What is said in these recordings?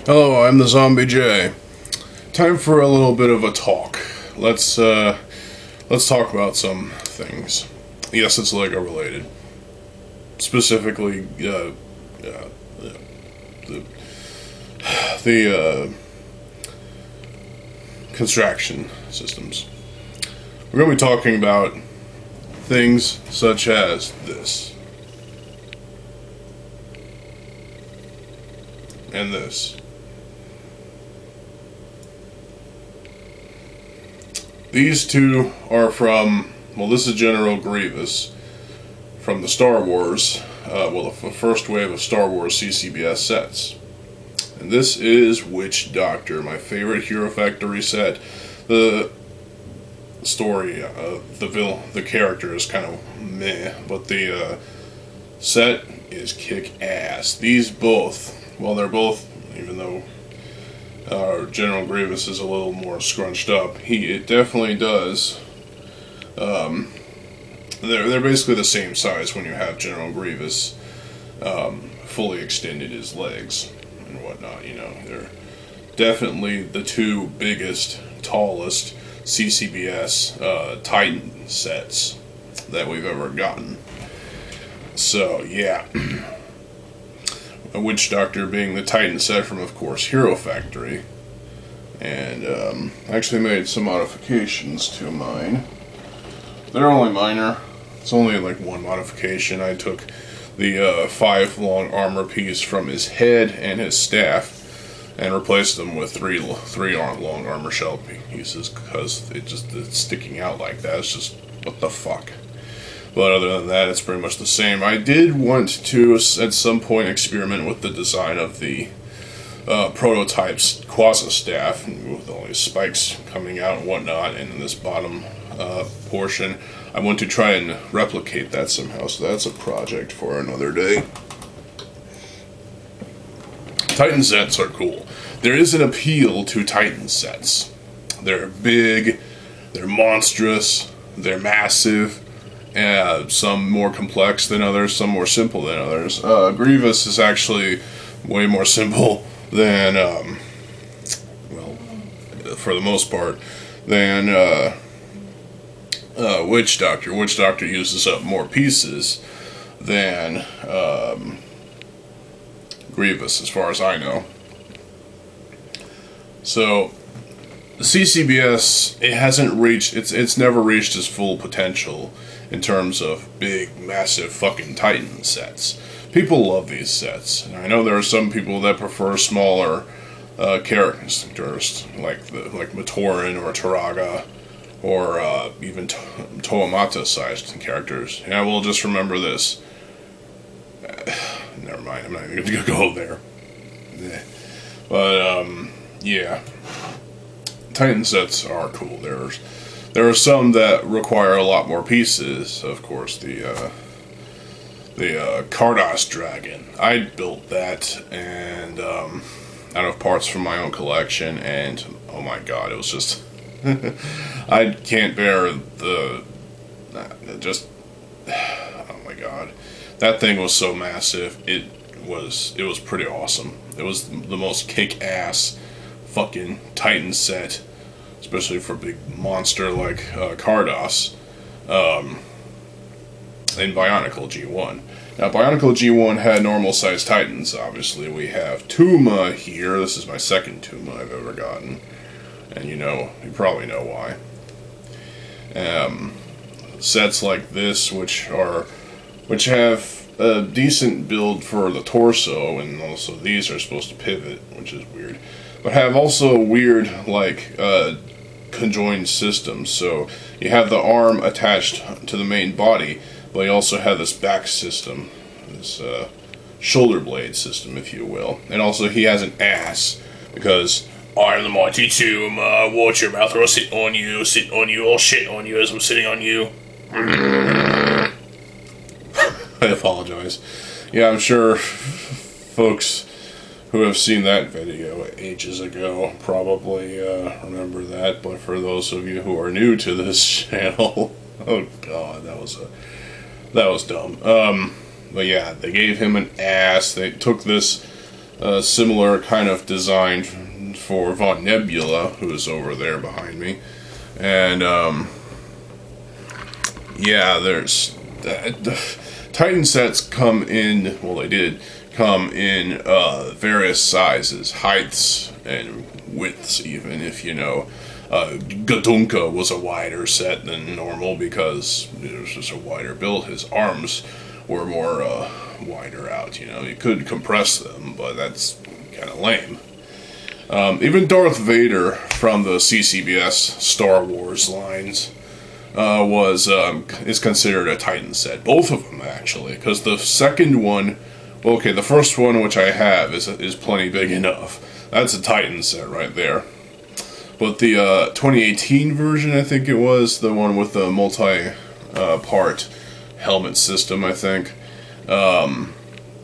Hello, I'm the Zombie J. Time for a little bit of a talk. Let's talk about some things. Yes, it's Lego related. Specifically, the construction systems. We're going to be talking about things such as this. And this. These two are from, well, this is General Grievous from the Star Wars, the first wave of Star Wars CCBS sets. And this is Witch Doctor, my favorite Hero Factory set. The story, the character is kind of meh, but the set is kick-ass. These both, well, they're both, even though General Grievous is a little more scrunched up, it definitely does. They're basically the same size when you have General Grievous fully extended his legs and whatnot. You know, they're definitely the two biggest, tallest CCBS Titan sets that we've ever gotten. So yeah. A Witch Doctor being the Titan set from, of course, Hero Factory. And I actually made some modifications to mine. They're only minor. It's only like one modification. I took the 5 long armor piece from his head and his staff and replaced them with three long armor shell pieces because it's sticking out like that. It's just, what the fuck. But other than that, it's pretty much the same. I did want to, at some point, experiment with the design of the prototype's quasi-staff, with all these spikes coming out and whatnot, and in this bottom portion. I want to try and replicate that somehow, so that's a project for another day. Titan sets are cool. There is an appeal to Titan sets. They're big, they're monstrous, they're massive. Some more complex than others, some more simple than others. Grievous is actually way more simple than, well, for the most part, than Witch Doctor. Witch Doctor uses up more pieces than Grievous, as far as I know. So, the CCBS, it hasn't reached, it's never reached its full potential in terms of big, massive fucking Titan sets. People love these sets. And I know there are some people that prefer smaller characters, like Matoran or Taraga, or even Toamata-sized characters. And I will just remember this. Never mind, I'm not even going to go there. But, yeah. Titan sets are cool. There are some that require a lot more pieces. Of course, the Kardos dragon. I built that and out of parts from my own collection, and oh my god, it was just I can't bear oh my god, that thing was so massive. It was pretty awesome. It was the most kick-ass fucking Titan set, especially for a big monster like Kardos, in Bionicle G1. Now, Bionicle G1 had normal-sized Titans, obviously. We have Tuma here. This is my second Tuma I've ever gotten. And you probably know why. Sets like this, which have a decent build for the torso, and also these are supposed to pivot, which is weird. But have also weird, conjoined systems. So you have the arm attached to the main body, but you also have this back system, this shoulder blade system, if you will. And also he has an ass, because I am the mighty Tuma, watch your mouth or I'll sit on you, I'll shit on you as I'm sitting on you. I apologize. Yeah, I'm sure folks who have seen that video ages ago probably remember that, but for those of you who are new to this channel, oh god, that was dumb. But yeah, they gave him an ass. They took this similar kind of design for Von Nebula, who's over there behind me. And, yeah, there's... Titan sets come in, well, they did come in various sizes, heights, and widths, even, if you know. Gadunka was a wider set than normal because it was just a wider build. His arms were more wider out, you know. You could compress them, but that's kind of lame. Even Darth Vader from the CCBS Star Wars lines is considered a Titan set. Both of them, actually, because the second one, well, okay, the first one, which I have, is plenty big enough. That's a Titan set right there. But the 2018 version, I think it was, the one with the multi-part helmet system, I think,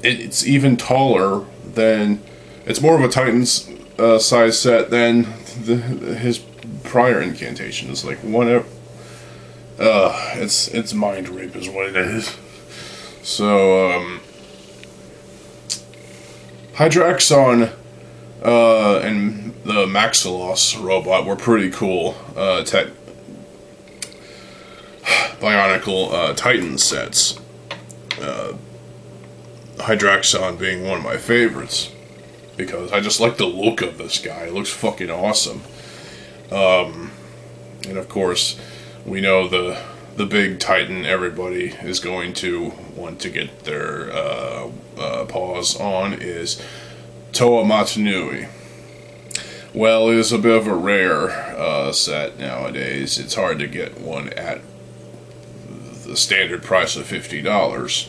it's even taller than... It's more of a Titan's size set than his prior incantations. Like, whatever... it's mind rape is what it is. So, Hydraxon and the Maxilos robot were pretty cool Bionicle Titan sets. Hydraxon being one of my favorites because I just like the look of this guy. It looks fucking awesome. And of course, we know the big Titan everybody is going to want to get their paws on is Toa Matanui. Well, it is a bit of a rare set nowadays. It's hard to get one at the standard price of $50.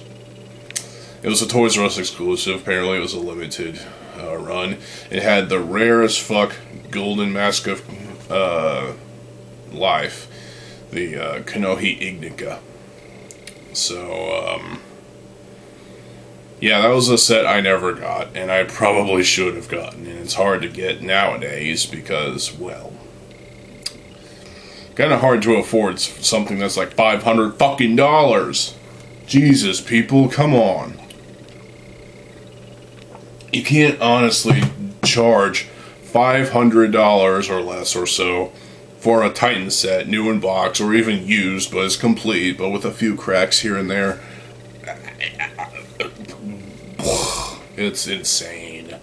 It was a Toys R Us exclusive. Apparently, it was a limited run. It had the rare as fuck golden mask of life, the Konohi Ignika. So, yeah, that was a set I never got, and I probably should have gotten, and it's hard to get nowadays because, well, kind of hard to afford something that's like $500 fucking dollars. Jesus, people, come on. You can't honestly charge $500 or less or so for a Titan set, new in box, or even used, but it's complete, but with a few cracks here and there. It's insane.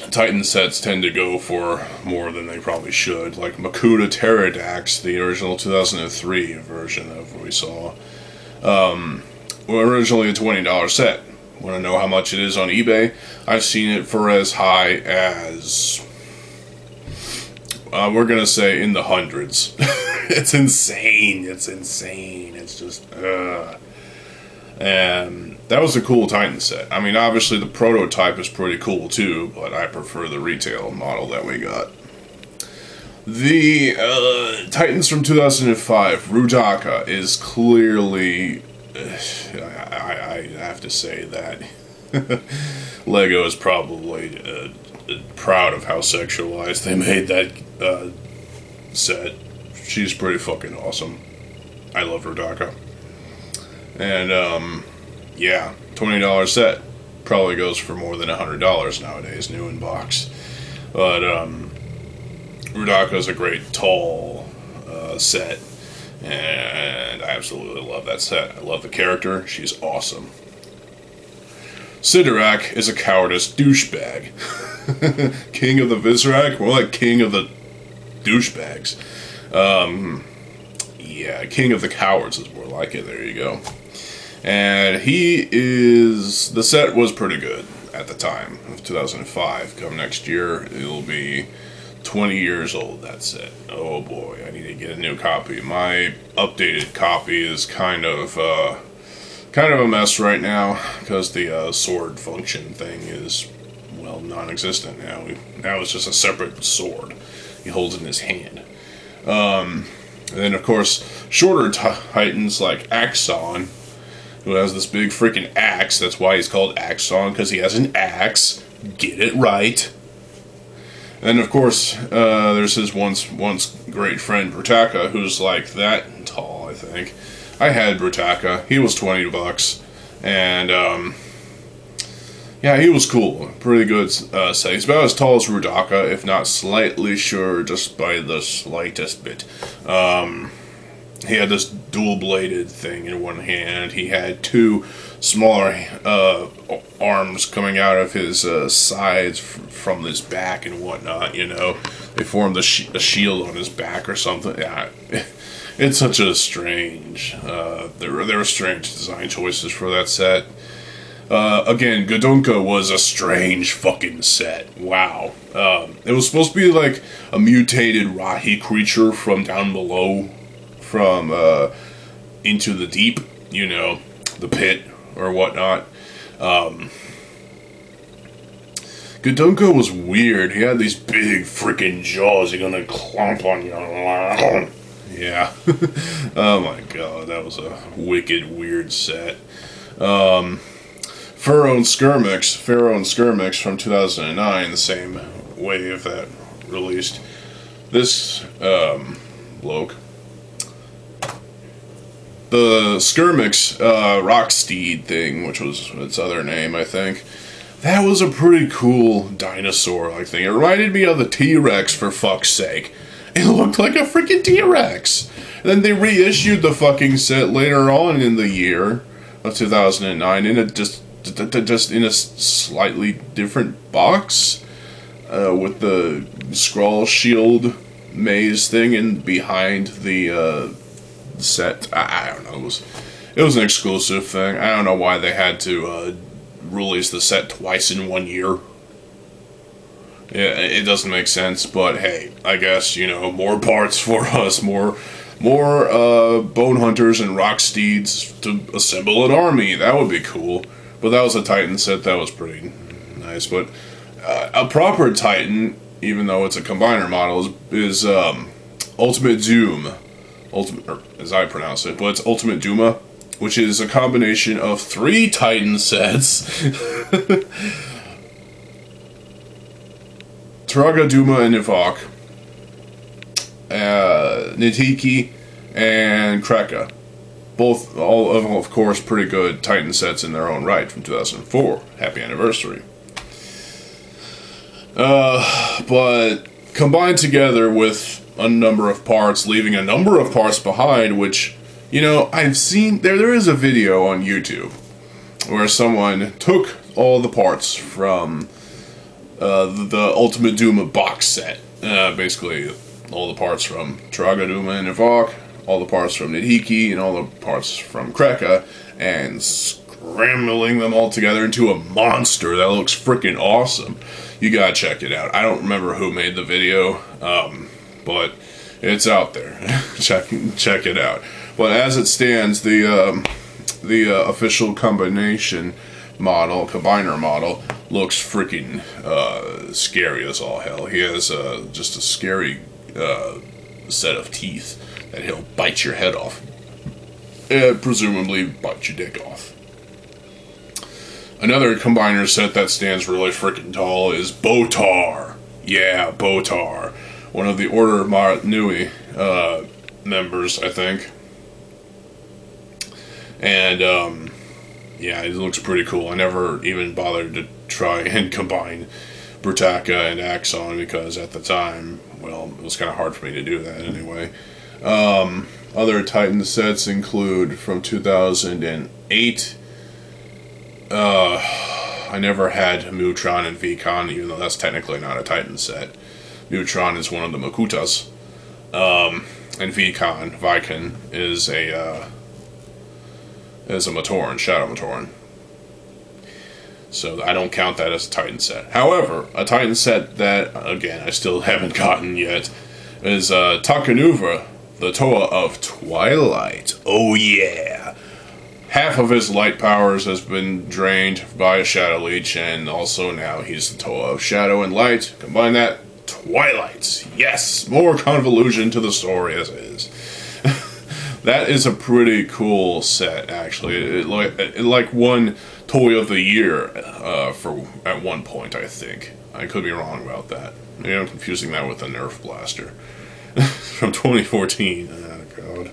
Titan sets tend to go for more than they probably should. Like Makuta Pterodax, the original 2003 version of what we saw, were originally a $20 set. Want to know how much it is on eBay? I've seen it for as high as... we're gonna say in the hundreds. It's insane. It's insane. It's just... And that was a cool Titan set. I mean, obviously the prototype is pretty cool too, but I prefer the retail model that we got. The Titans from 2005, Rudaka, is clearly... I have to say that Lego is probably proud of how sexualized they made that set. She's pretty fucking awesome. I love Rudaka. And, yeah, $20 set. Probably goes for more than $100 nowadays, new in box. But, Rudaka is a great, tall, set. And I absolutely love that set. I love the character. She's awesome. Sidorak is a cowardice douchebag. King of the Vizorak? More like king of the douchebags. Yeah, king of the cowards is more like it. There you go. And he is... The set was pretty good at the time of 2005. Come next year, it'll be 20 years old, that set. Oh boy, I need to get a new copy. My updated copy is kind of a mess right now, because the sword function thing is, well, non-existent now. Now it's just a separate sword he holds in his hand. And then, of course, shorter Titans like Axon, who has this big freaking axe. That's why he's called Axon, because he has an axe. Get it right. And of course, there's his once great friend Brutaka, who's like that tall, I think. I had Brutaka. He was $20, and Yeah, he was cool. Pretty good set. He's about as tall as Rudaka, if not slightly shorter, just by the slightest bit. He had this dual-bladed thing in one hand. He had two smaller arms coming out of his sides from his back and whatnot, you know. They formed a shield on his back or something. Yeah, it's such a strange... there were strange design choices for that set. Again, Godunka was a strange fucking set. Wow. It was supposed to be like a mutated Rahi creature from down below, from Into the Deep, you know, the pit or whatnot. Godunka was weird. He had these big freaking jaws. He's gonna clomp on you. Yeah. Oh my god, that was a wicked, weird set. Pharaoh and Skirmix from 2009, the same wave that released this bloke. The Skirmix Rocksteed thing, which was its other name, I think, that was a pretty cool dinosaur-like thing. It reminded me of the T-Rex, for fuck's sake. It looked like a freaking T-Rex. And then they reissued the fucking set later on in the year of 2009, and it just in a slightly different box, with the scroll shield maze thing and behind the set. I don't know. It was an exclusive thing. I don't know why they had to release the set twice in 1 year. Yeah, it doesn't make sense. But hey, I guess, you know, more parts for us, more bone hunters and rock steeds to assemble an army. That would be cool. But that was a Titan set that was pretty nice. But a proper Titan, even though it's a combiner model, is Ultimate Doom. Or as I pronounce it, but it's Ultimate Duma, which is a combination of 3 Titan sets. Turaga, Duma, and Ivok. Nitiki, and Kreka. All of course, pretty good Titan sets in their own right from 2004. Happy anniversary. But combined together with a number of parts, leaving a number of parts behind, which, you know, I've seen... There is a video on YouTube where someone took all the parts from the Ultimate Duma box set. Basically, all the parts from Turaga, Duma, and Ivok, all the parts from Nidhiki, and all the parts from Kreka, and scrambling them all together into a monster that looks freaking awesome. You gotta check it out. I don't remember who made the video, but it's out there. check it out. But as it stands, the official combiner model, looks freaking scary as all hell. He has just a scary set of teeth that he'll bite your head off. And presumably bite your dick off. Another combiner set that stands really freaking tall is Botar. Yeah, Botar. One of the Order Nui members, I think. And, yeah, it looks pretty cool. I never even bothered to try and combine Brutaka and Axon because at the time, well, it was kind of hard for me to do that anyway. Other Titan sets include from 2008. I never had Mutron and Vicon, even though that's technically not a Titan set. Mutron is one of the Makutas. And Vicon is a Matoran, Shadow Matoran. So I don't count that as a Titan set. However, a Titan set that, again, I still haven't gotten yet, is Takanuva, the Toa of Twilight. Oh yeah! Half of his light powers has been drained by a Shadow Leech, and also now he's the Toa of Shadow and Light. Combine that, Twilight. Yes! More convolution to the story as is. That is a pretty cool set, actually. It like won Toy of the Year for at one point, I think. I could be wrong about that. Maybe I'm confusing that with the Nerf Blaster from 2014. Oh, God.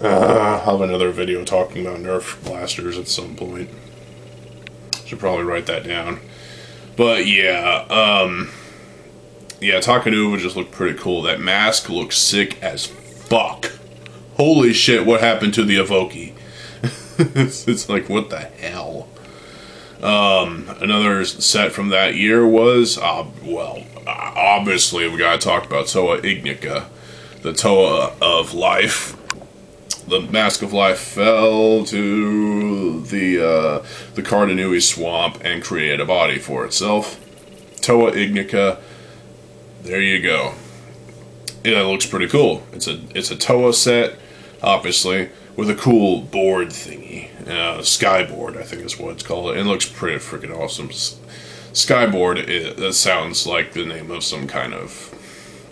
I'll have another video talking about Nerf blasters at some point. Should probably write that down. But yeah, yeah, Takanuva just looked pretty cool. That mask looks sick as fuck. Holy shit, what happened to the Evoki? It's like, what the hell? Another set from that year was, well, obviously we gotta talk about Toa Ignica. The Toa of Life. The Mask of Life fell to the Cardinui swamp and created a body for itself. Toa Ignica, there you go. Yeah, it looks pretty cool. It's a Toa set, obviously, with a cool board thingy. Skyboard, I think is what it's called. It looks pretty freaking awesome. Skyboard, that sounds like the name of some kind of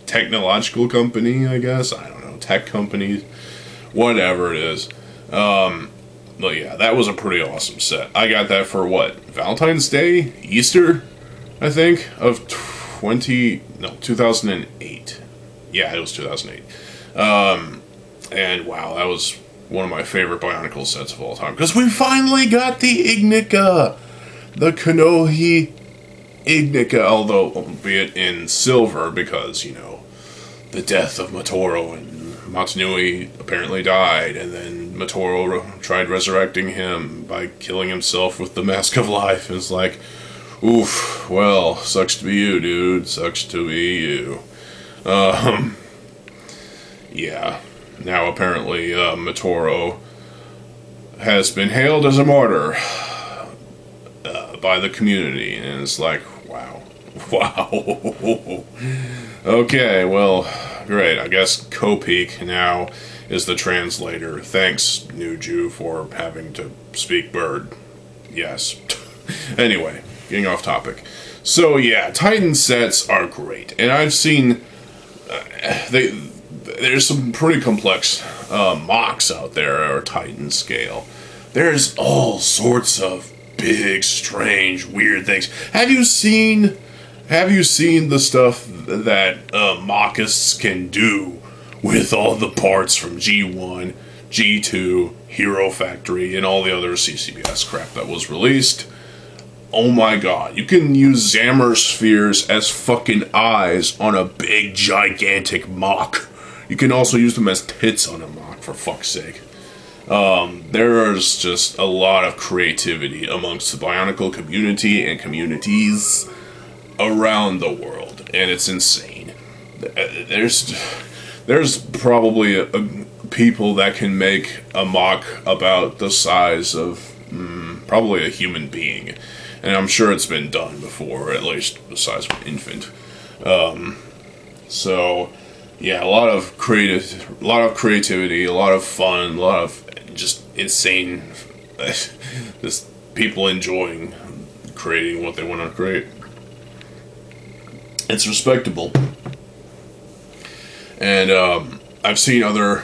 technological company, I guess. I don't know, tech company, whatever it is. But yeah, that was a pretty awesome set. I got that for what? Valentine's Day? Easter? I think? Of 2008. Yeah, it was 2008. And wow, that was one of my favorite Bionicle sets of all time. Because we finally got the Ignica! The Konohi Ignica, although, albeit in silver, because, you know, the death of Motoro and Motunui apparently died, and then Motoro tried resurrecting him by killing himself with the Mask of Life. It's like, oof, well, sucks to be you, dude. Sucks to be you. Yeah. Now apparently Motoro has been hailed as a martyr by the community, and it's like, wow. Wow. Okay, well, great. I guess Kopeak now is the translator. Thanks, Nuju, for having to speak bird. Yes. Anyway, getting off topic. So yeah, Titan sets are great, and I've seen there's some pretty complex MOCs out there, or Titan scale. There's all sorts of big, strange, weird things. Have you seen the stuff that MOCists can do with all the parts from G1, G2, Hero Factory, and all the other CCBS crap that was released? Oh my god, you can use Zammer spheres as fucking eyes on a big, gigantic MOC. You can also use them as tits on a MOC, for fuck's sake. There's just a lot of creativity amongst the Bionicle community and communities around the world, and it's insane. There's probably people that can make a MOC about the size of probably a human being, and I'm sure it's been done before, at least the size of an infant. So yeah, a lot of creativity, a lot of fun, a lot of just insane, just people enjoying creating what they want to create. It's respectable. And I've seen other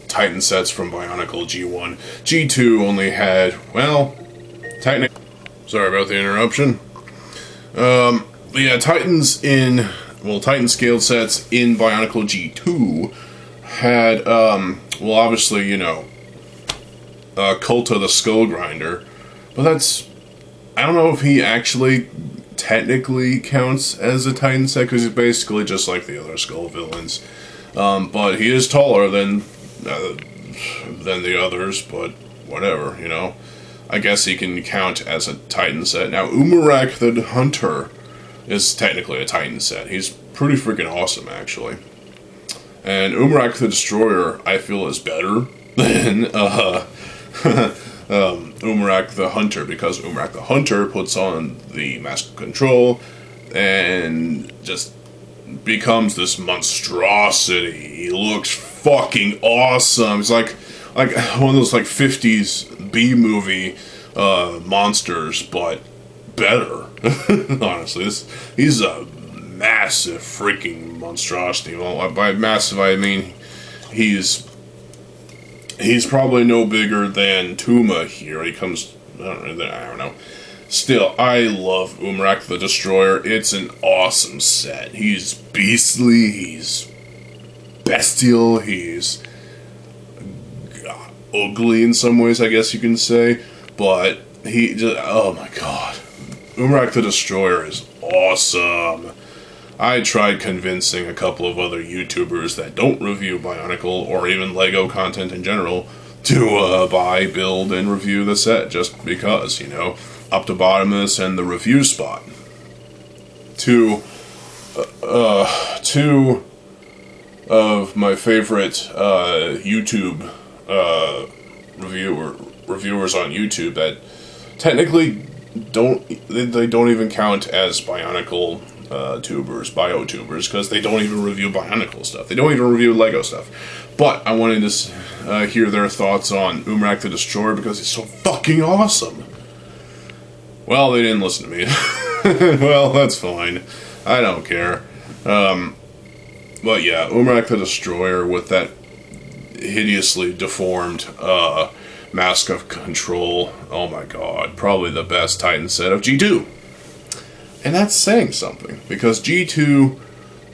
Titan sets from Bionicle G1. G2 only had, well, technically, sorry about the interruption. But yeah, Titan scale sets in Bionicle G2 had, well, obviously, you know, Kulta the Skull Grinder, but that's, I don't know if he actually technically counts as a Titan set, because he's basically just like the other Skull villains, but he is taller than the others, but whatever, you know. I guess he can count as a Titan set. Now, Umarak the Hunter is technically a Titan set. He's pretty freaking awesome, actually. And Umarak the Destroyer, I feel, is better than Umarak the Hunter, because Umarak the Hunter puts on the Mask of Control and just becomes this monstrosity. He looks fucking awesome. It's like one of those like 50s B-movie monsters, but better. Honestly, he's a massive freaking monstrosity. Well, by massive I mean he's probably no bigger than Tuma here. He comes, I don't know. Still, I love Umarak the Destroyer. It's an awesome set. He's beastly, he's bestial, he's ugly in some ways, I guess you can say, but he just, oh my god. Umrak the Destroyer is awesome. I tried convincing a couple of other YouTubers that don't review Bionicle or even LEGO content in general to buy, build, and review the set just because, you know, Optibotimus and the review spot. Two of my favorite YouTube reviewers on YouTube that technically they don't even count as Bionicle biotubers, because they don't even review Bionicle stuff. They don't even review LEGO stuff. But I wanted to hear their thoughts on Umrak the Destroyer because it's so fucking awesome. Well, they didn't listen to me. Well, that's fine. I don't care. But yeah, Umrak the Destroyer with that hideously deformed mask of control. Oh my god, probably the best Titan set of G2. And that's saying something, because G2,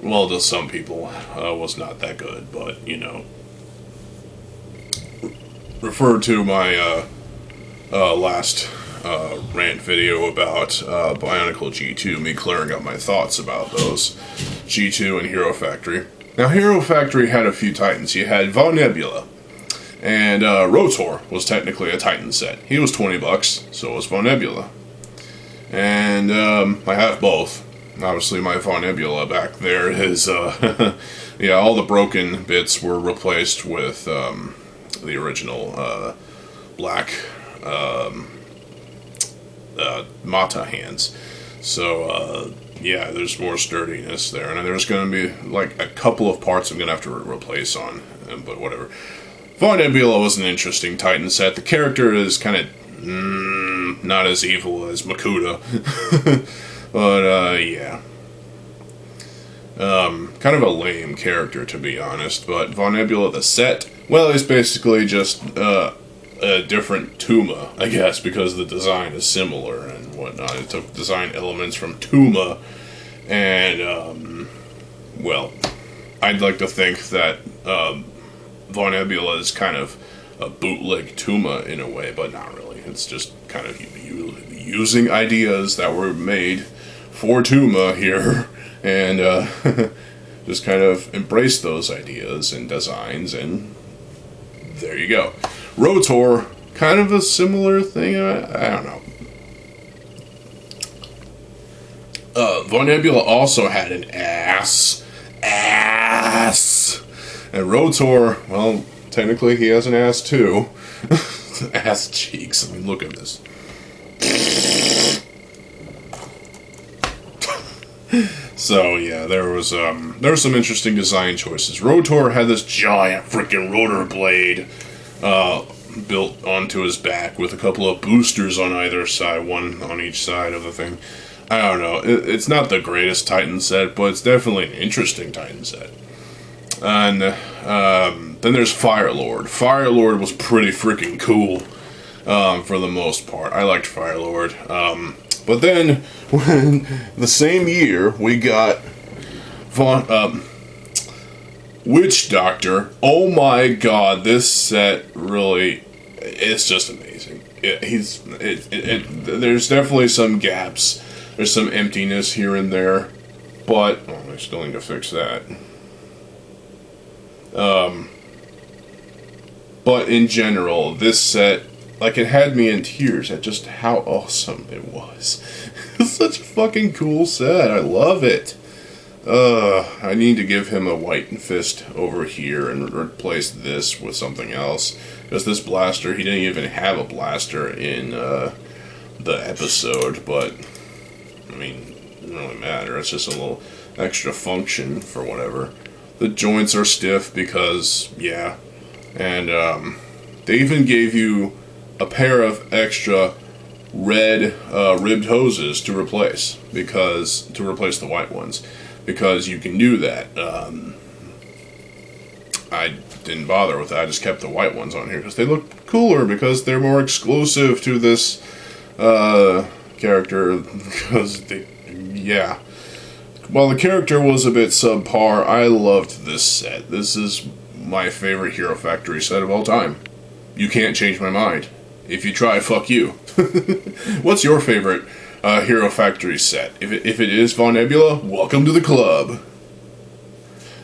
well, to some people, was not that good, but, you know. Refer to my last rant video about Bionicle G2, me clearing up my thoughts about those G2 and Hero Factory. Now, Hero Factory had a few Titans. You had Von Nebula, and Rotor was technically a Titan set. He was $20, so was Von Nebula. And I have both. Obviously, my Von Nebula back there is, yeah, all the broken bits were replaced with the original black Mata hands. So, yeah, there's more sturdiness there. And there's going to be, like, a couple of parts I'm going to have to replace on, but whatever. Von Nebula was an interesting Titan set. The character is kind of not as evil as Makuta. But, yeah. Kind of a lame character, to be honest. But Von Nebula, the set, well, it's basically just a different Tuma, I guess, because the design is similar and whatnot. It took design elements from Tuma, and, well, I'd like to think that Von Nebula is kind of a bootleg Tuma in a way, but not really. It's just kind of using ideas that were made for Tuma here, and just kind of embrace those ideas and designs, and there you go. Rotor, kind of a similar thing, I don't know. Von Nebula also had an ass, and Rotor, well, technically he has an ass too. Ass cheeks, I mean, look at this. So yeah, there were some interesting design choices. Rotor had this giant freaking rotor blade built onto his back with a couple of boosters on either side, one on each side of the thing. I don't know. It's not the greatest Titan set, but it's definitely an interesting Titan set. And then there's Firelord. Firelord was pretty freaking cool for the most part. I liked Firelord. But then, when the same year, we got Witch Doctor. Oh my god, this set really, it's just amazing. There's definitely some gaps. There's some emptiness here and there. But, I still need to fix that. But in general, this set, like, it had me in tears at just how awesome it was. It's such a fucking cool set. I love it. I need to give him a white fist over here and replace this with something else. Because this blaster, he didn't even have a blaster in the episode, but, I mean, it doesn't really matter. It's just a little extra function for whatever. The joints are stiff because, yeah. And they even gave you a pair of extra red ribbed hoses to replace the white ones, because you can do that. I didn't bother with that. I just kept the white ones on here because they look cooler, because they're more exclusive to this character. Because yeah. While the character was a bit subpar, I loved this set. This is my favorite Hero Factory set of all time. You can't change my mind. If you try, fuck you. What's your favorite Hero Factory set? If it is Von Nebula, welcome to the club.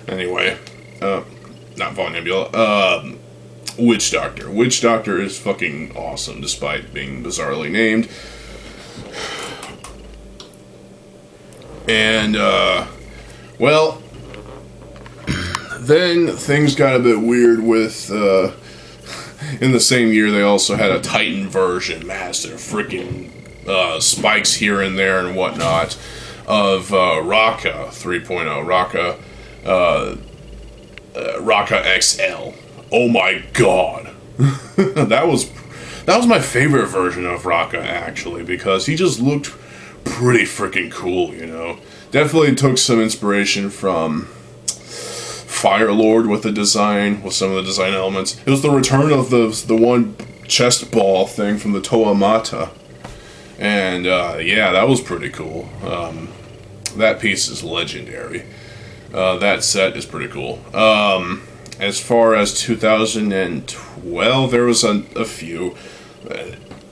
Anyway, not Von Nebula, Witch Doctor. Witch Doctor is fucking awesome, despite being bizarrely named. And, well, then things got a bit weird with, in the same year they also had a Titan version, massive freaking spikes here and there and whatnot, of Raka 3.0, Raka XL. Oh my god. that was my favorite version of Raka, actually, because he just looked pretty freaking cool, you know. Definitely took some inspiration from Fire Lord with the design, with some of the design elements. It was the return of the one chest ball thing from the Toa Mata. And, yeah, that was pretty cool. That piece is legendary. That set is pretty cool. As far as 2012, there was a few.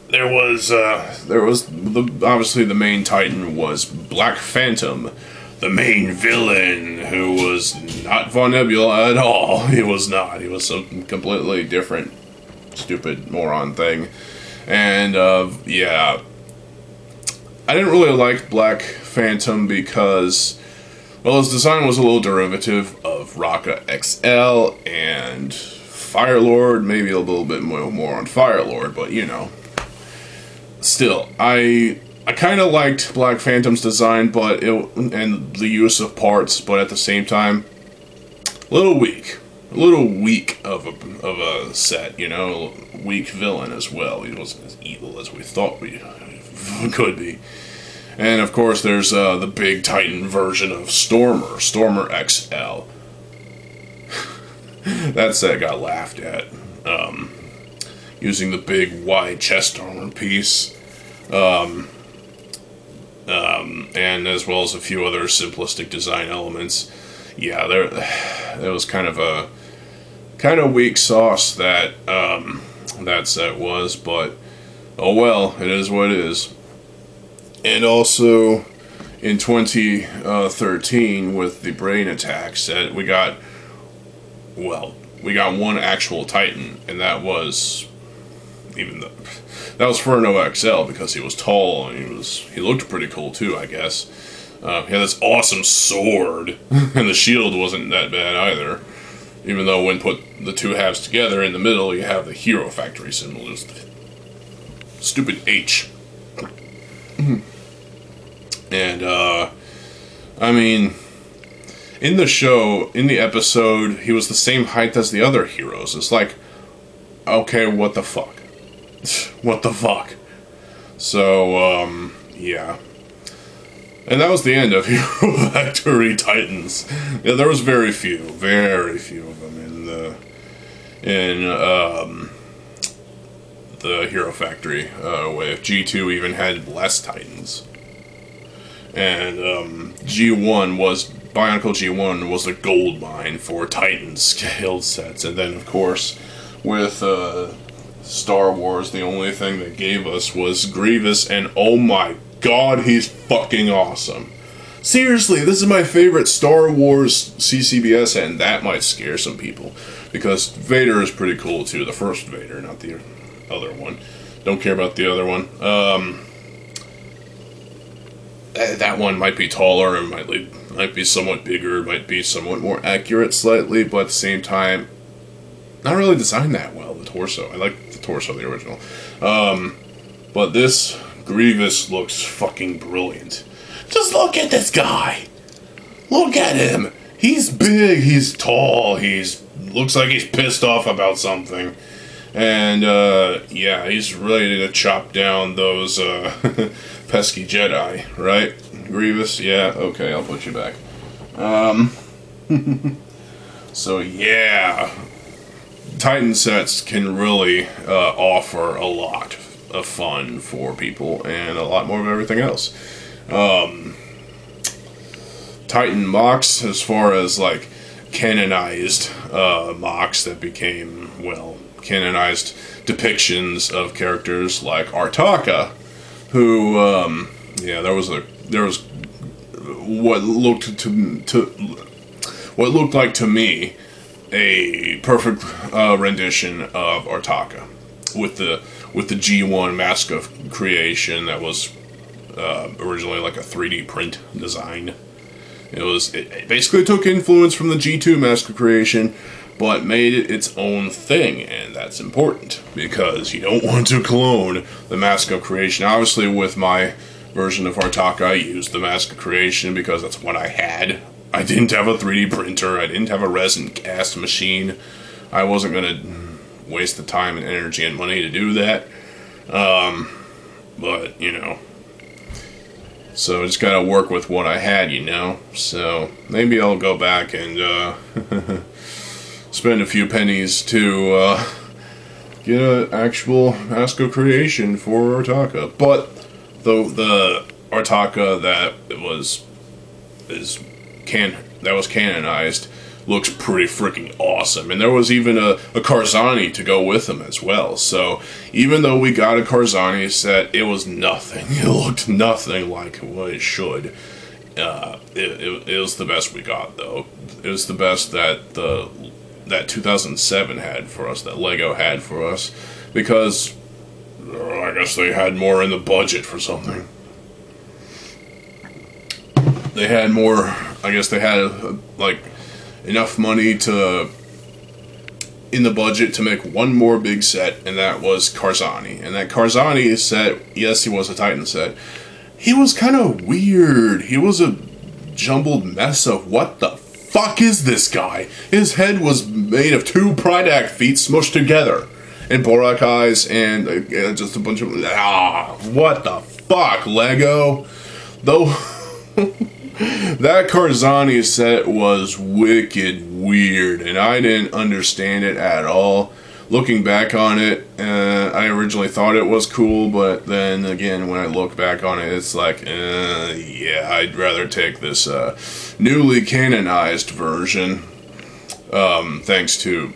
There was obviously the main Titan was Black Phantom, the main villain, who was not Von Nebula at all. He was not. He was some completely different, stupid moron thing. And, yeah. I didn't really like Black Phantom because, well, his design was a little derivative of Raka XL and Firelord, maybe a little bit more on Firelord, but, you know. Still, I kind of liked Black Phantom's design, but and the use of parts, but at the same time, a little weak of a set, you know, weak villain as well. He wasn't as evil as we thought we could be. And of course, there's the big Titan version of Stormer XL. That set got laughed at, using the big wide chest armor piece. And as well as a few other simplistic design elements. Yeah, there was kind of weak sauce that that set was, but oh well, it is what it is. And also in 2013 with the Brain Attack set, we got one actual Titan, and that was Furno XL because he was tall and he looked pretty cool too, I guess. He had this awesome sword, and the shield wasn't that bad either. Even though when put the two halves together in the middle, you have the Hero Factory symbol, just the stupid H. And I mean, in the episode, he was the same height as the other heroes. It's like, okay, what the fuck? What the fuck? So, yeah. And that was the end of Hero Factory Titans. Yeah, there was very few of them in the Hero Factory wave. G2 even had less Titans. And Bionicle G1 was a gold mine for Titan scaled sets. And then, of course, with Star Wars, the only thing they gave us was Grievous, and oh my god, he's fucking awesome. Seriously, this is my favorite Star Wars CCBS, and that might scare some people, because Vader is pretty cool too. The first Vader, not the other one. Don't care about the other one. That one might be taller, and might be somewhat bigger, might be somewhat more accurate slightly, but at the same time, not really designed that well, the torso. I like the torso of the original. But this Grievous looks fucking brilliant. Just look at this guy! Look at him! He's big, he's tall, looks like he's pissed off about something. And, yeah, he's ready to chop down those, pesky Jedi, right? Grievous? Yeah, okay, I'll put you back. So, yeah. Titan sets can really offer a lot of fun for people, and a lot more of everything else. Titan MOCs, as far as, like, canonized MOCs that became, well, canonized depictions of characters like Artaka, who, yeah, there was what looked like to me a perfect rendition of Artaka with the G1 Mask of Creation that was originally like a 3D print design. It basically took influence from the G2 Mask of Creation, but made it its own thing, and that's important, because you don't want to clone the Mask of Creation. Obviously, with my version of Artaka, I used the Mask of Creation because that's what I had. I didn't have a 3D printer, I didn't have a resin cast machine. I wasn't going to waste the time and energy and money to do that. But, you know, so I just gotta work with what I had, you know. So maybe I'll go back and spend a few pennies to get an actual Mask of Creation for Artaka. But the Artaka that was canonized looks pretty freaking awesome. And there was even a Karzani to go with him as well. So even though we got a Karzani set, it was nothing. It looked nothing like what it should. It was the best we got, though. It was the best that that 2007 had for us, that LEGO had for us, because I guess they had more in the budget for something. They had more, I guess they had like enough money in the budget to make one more big set, and that was Karzani. And that Karzani set, yes, he was a Titan set. He was kind of weird. He was a jumbled mess of what the fuck is this guy? His head was made of 2 Pridak feet smushed together, and Borak eyes, and just a bunch of what the fuck, Lego? Though that Karzani set was wicked weird, and I didn't understand it at all. Looking back on it, I originally thought it was cool, but then again, when I look back on it, it's like, yeah, I'd rather take this newly canonized version, thanks to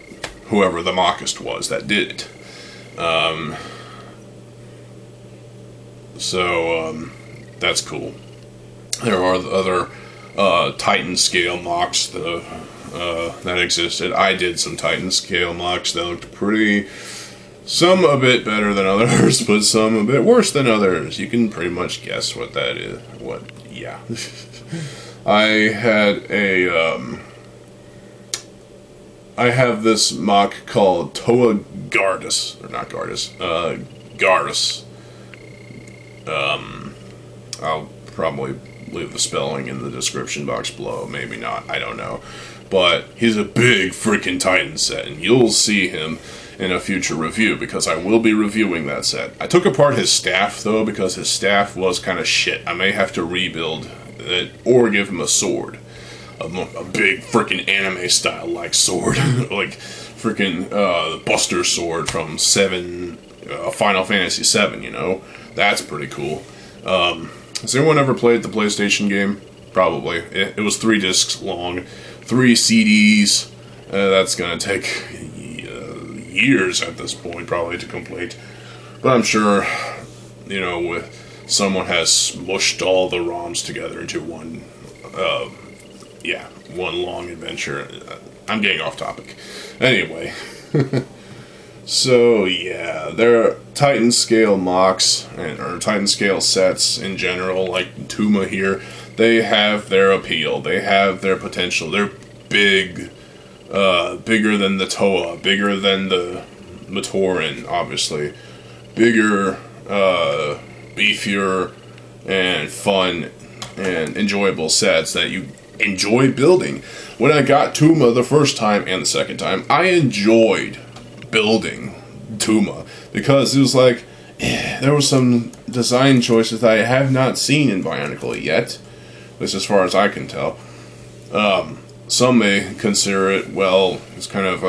whoever the mockist was that did it. That's cool. There are other Titan scale mocks that existed. I did some Titan scale mocks that looked pretty, some a bit better than others, but some a bit worse than others. You can pretty much guess what that is. Yeah. I have this mock called Toa Gardus, or not Gardus, Garus. I'll probably leave the spelling in the description box below, maybe not, I don't know. But he's a big freaking Titan set, and you'll see him in a future review, because I will be reviewing that set. I took apart his staff, though, because his staff was kind of shit. I may have to rebuild it, or give him a sword. A big freaking anime-style like sword. Like freaking the Buster Sword from Final Fantasy VII, you know? That's pretty cool. Has anyone ever played the PlayStation game? Probably. It was 3 discs long, 3 CDs. That's gonna take years at this point, probably, to complete. But I'm sure, you know, with someone has smushed all the ROMs together into one, one long adventure. I'm getting off topic. Anyway. So, yeah, there are Titan scale mocks, or Titan scale sets in general, like Tuma here. They have their appeal. They have their potential. They're big, bigger than the Toa, bigger than the Matoran, obviously. Bigger, beefier, and fun, and enjoyable sets that you enjoy building. When I got Tuma the first time and the second time, I enjoyed building Tuma, because it was like, there were some design choices that I have not seen in Bionicle yet, at least as far as I can tell. Some may consider it, well, it's kind of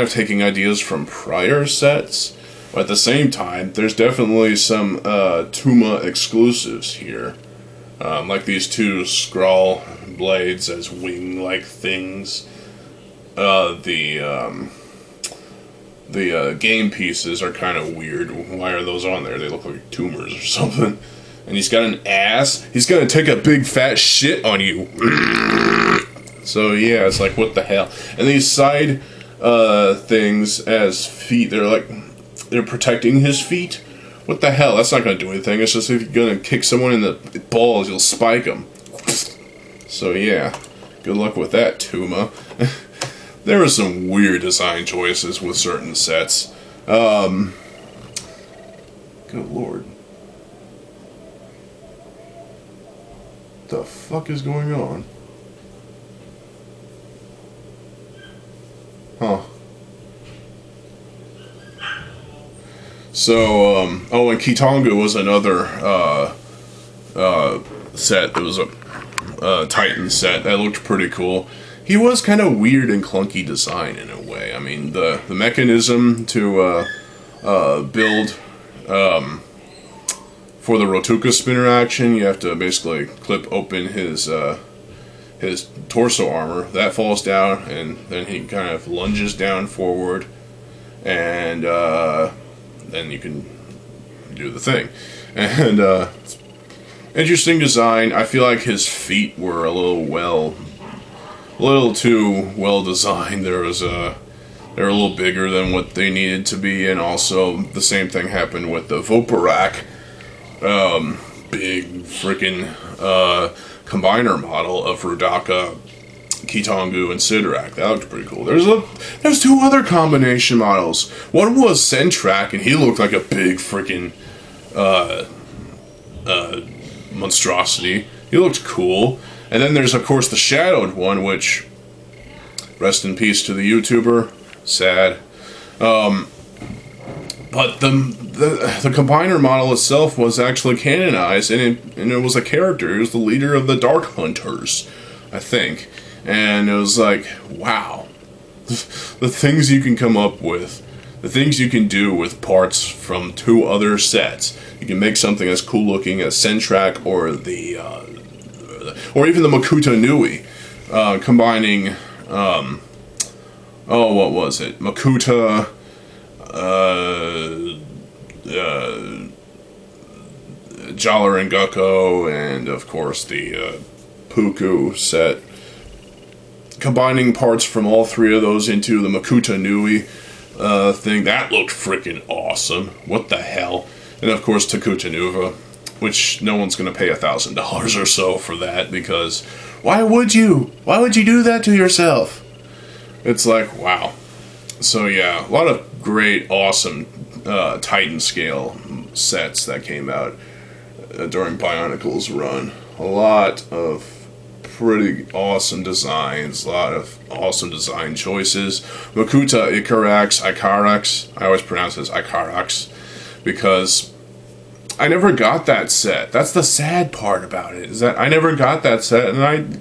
taking ideas from prior sets, but at the same time, there's definitely some Tuma exclusives here. Like these 2 Skrull blades as wing-like things. The the game pieces are kind of weird. Why are those on there? They look like tumors or something. And he's got an ass. He's gonna take a big fat shit on you. So yeah, it's like, what the hell? And these side things as feet, they're protecting his feet. What the hell? That's not gonna do anything. It's just if you're gonna kick someone in the balls, you'll spike them. So yeah, good luck with that, Tuma. There are some weird design choices with certain sets. Good lord. What the fuck is going on? Huh. So, oh, and Kitongu was another set. It was a Titan set that looked pretty cool. He was kind of weird and clunky design in a way. I mean, the mechanism to build for the Rotuka spinner action, you have to basically clip open his torso armor. That falls down, and then he kind of lunges down forward, and then you can do the thing. And interesting design. I feel like his feet were a little too well designed. They were a little bigger than what they needed to be, and also the same thing happened with the Voparak, big freaking combiner model of Rudaka, Kitongu, and Sidorak. That looked pretty cool. There's two other combination models. One was Sentrak, and he looked like a big freaking monstrosity. He looked cool. And then there's, of course, the shadowed one, which, rest in peace to the YouTuber, sad. But the combiner model itself was actually canonized, and it was a character. It was the leader of the Dark Hunters, I think. And it was like, wow. The things you can come up with, the things you can do with parts from two other sets. You can make something as cool looking as Sentrak or even the Makuta Nui, combining, what was it? Makuta, Jalarenguko, and of course the Puku set. Combining parts from all three of those into the Makuta Nui thing, that looked freaking awesome. What the hell? And of course Takuta Nuva, which no one's going to pay $1,000 or so for that, because why would you? Why would you do that to yourself? It's like, wow. So yeah, a lot of great, awesome Titan scale sets that came out during Bionicle's run. A lot of pretty awesome designs, a lot of awesome design choices. Makuta, Ikarax, I always pronounce it as Ikarax, because I never got that set. That's the sad part about it, is that I never got that set, and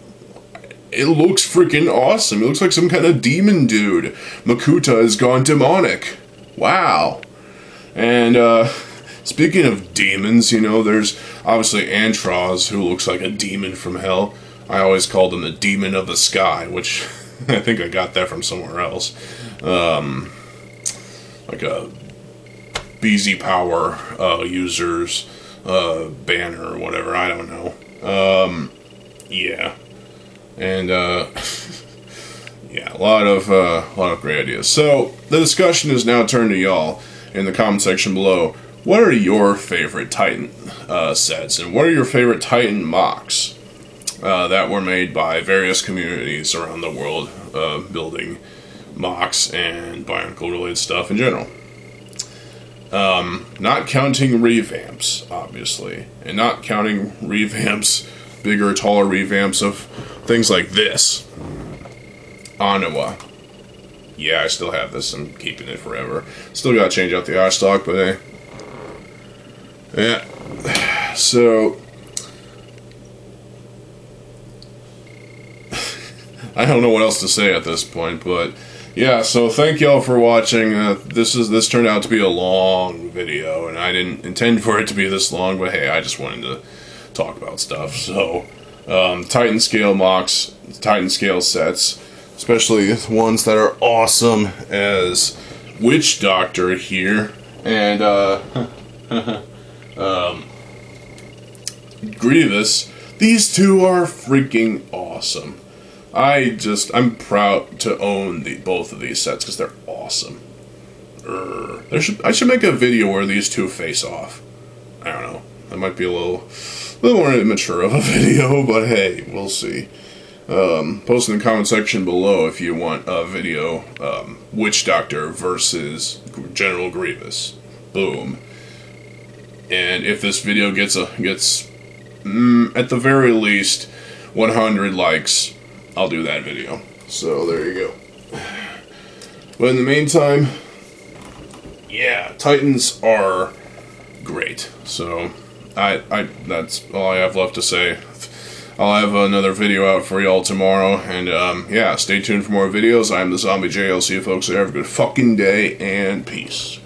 it looks freaking awesome. It looks like some kind of demon dude. Makuta has gone demonic. Wow. And speaking of demons, there's obviously Antros, who looks like a demon from hell. I always called him the demon of the sky, which I think I got that from somewhere else. Like a BZ Power users banner or whatever, I don't know. Yeah. And yeah, a lot of great ideas. So the discussion is now turned to y'all in the comment section below. What are your favorite Titan sets, and what are your favorite Titan MOCs that were made by various communities around the world, building MOCs and Bionicle related stuff in general? Not counting revamps, obviously, and not counting revamps, bigger, taller revamps of things like this. Anawa. Yeah, I still have this. I'm keeping it forever. Still gotta change out the eye stock, but hey. Yeah. So I don't know what else to say at this point, but yeah, so thank y'all for watching. This turned out to be a long video, and I didn't intend for it to be this long, but hey, I just wanted to talk about stuff. So, Titan scale MOCs, Titan scale sets, especially ones that are awesome as Witch Doctor here, and Grievous. These two are freaking awesome. I'm proud to own both of these sets because they're awesome. I should make a video where these two face off. I don't know. That might be a little more immature of a video, but hey, we'll see. Post in the comment section below if you want a video, Witch Doctor versus General Grievous. Boom. And if this video gets at the very least 100 likes, I'll do that video. So there you go. But in the meantime, yeah, Titans are great. So that's all I have left to say. I'll have another video out for y'all tomorrow, and yeah, stay tuned for more videos. I'm TheZOMBIEJ. I'll see you folks there. Have a good fucking day, and peace.